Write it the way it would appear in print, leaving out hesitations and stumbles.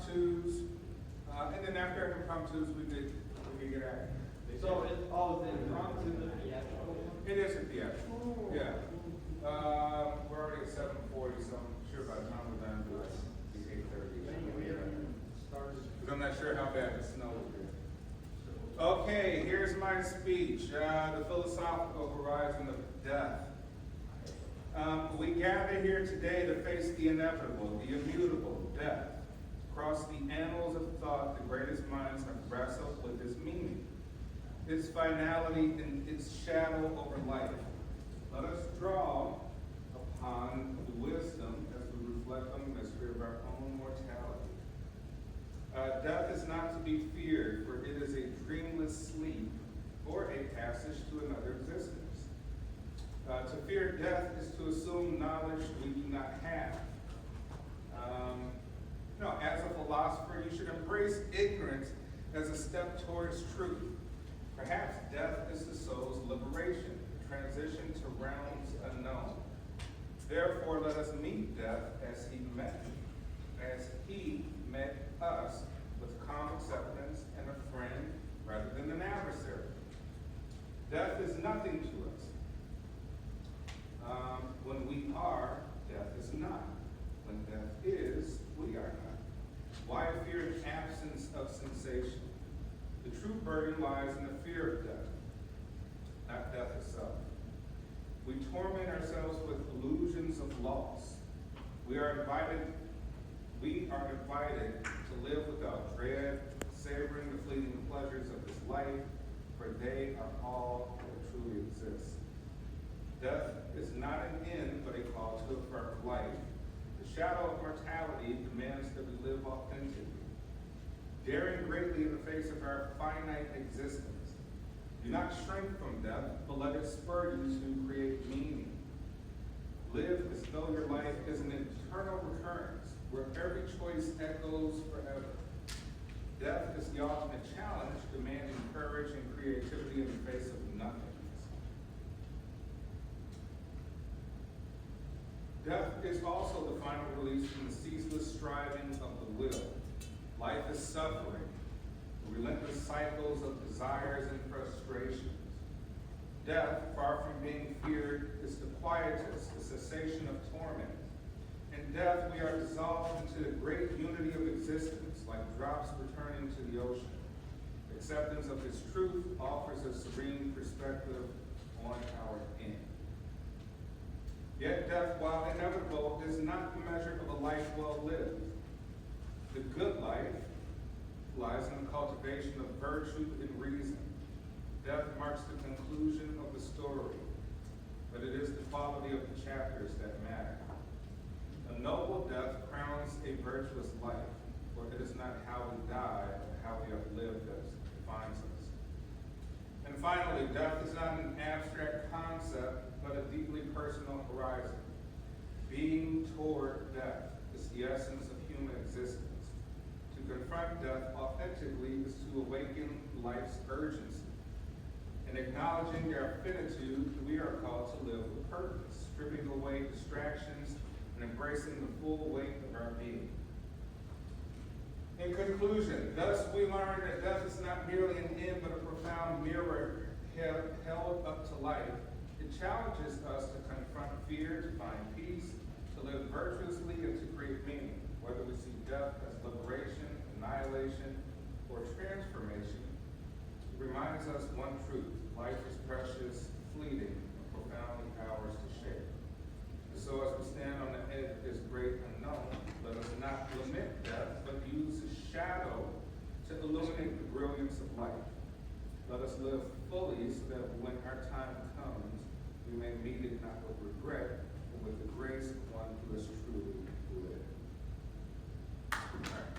impromptus, and then after impromptus, we could get at it. So it's all the impromptu and the theatrical one? It is a theatrical, yeah. We're already at 7:40, so I'm sure by the time we're done, it'll be 8:30. Because I'm not sure how bad the snow is here. Okay, here's my speech, the philosophical horizon of death. We gather here today to face the inevitable, the immutable, death. Across the annals of thought, the greatest minds have wrestled with its meaning, its finality, and its shadow over life. Let us draw upon the wisdom as we reflect on the mystery of our own mortality. Death is not to be feared, for it is a dreamless sleep or a passage to another existence. To fear death is to assume knowledge we do not have. As a philosopher, you should embrace ignorance as a step towards truth. Perhaps death is the soul's liberation, the transition to realms unknown. Therefore, let us meet death as he met us with calm acceptance and a friend rather than an adversary. Death is nothing to us. When we are, death is not. When death is, we are not. Why fear an absence of sensation? The true burden lies in the fear of death, not death itself. We torment ourselves with illusions of loss. We are invited to live without dread, savoring the fleeting pleasures of this life, for they are all that truly exists. Death is not an end, but a call to affirm life. The shadow of mortality demands that we live authentically, daring greatly in the face of our finite existence. Do not shrink from death, but let it spur you to create meaning. Live as though your life is an eternal recurrence, where every choice echoes forever. Death is the ultimate challenge, demanding courage and creativity in the face of nothingness. Death is also the final release from the ceaseless striving of the will. Life is suffering, relentless cycles of desires and frustrations. Death, far from being feared, is the quietus, the cessation of torment. In death, we are dissolved into the great unity of existence, like drops returning to the ocean. Acceptance of this truth offers a serene perspective on our end. Yet death, while inevitable, is not the measure of a life well lived. The good life lies in the cultivation of virtue and reason. Death marks the conclusion of the story, but it is the quality of the chapters that matter. A noble death crowns a virtuous life, for it is not how we die, but how we have lived that defines us. And finally, death is not an abstract concept, but a deeply personal horizon. Being toward death is the essence of human existence. To confront death authentically is to awaken life's urgency. In acknowledging their finitude, we are called to live with purpose, stripping away distractions and embracing the full weight of our being. In conclusion, thus we learn that death is not merely an end, but a profound mirror held up to life. It challenges us to confront fear, to find peace, to live virtuously, and to create meaning. Whether we see death as liberation, annihilation, or transformation, it reminds us one truth: life is precious, fleeting, and profoundly ours to share. And so as we stand on the edge of this great unknown, let us not lament death, but use the shadow to illuminate the brilliance of life. Let us live fully so that when our time comes, we may meet it not with regret, but with the grace of one who has truly lived. All right.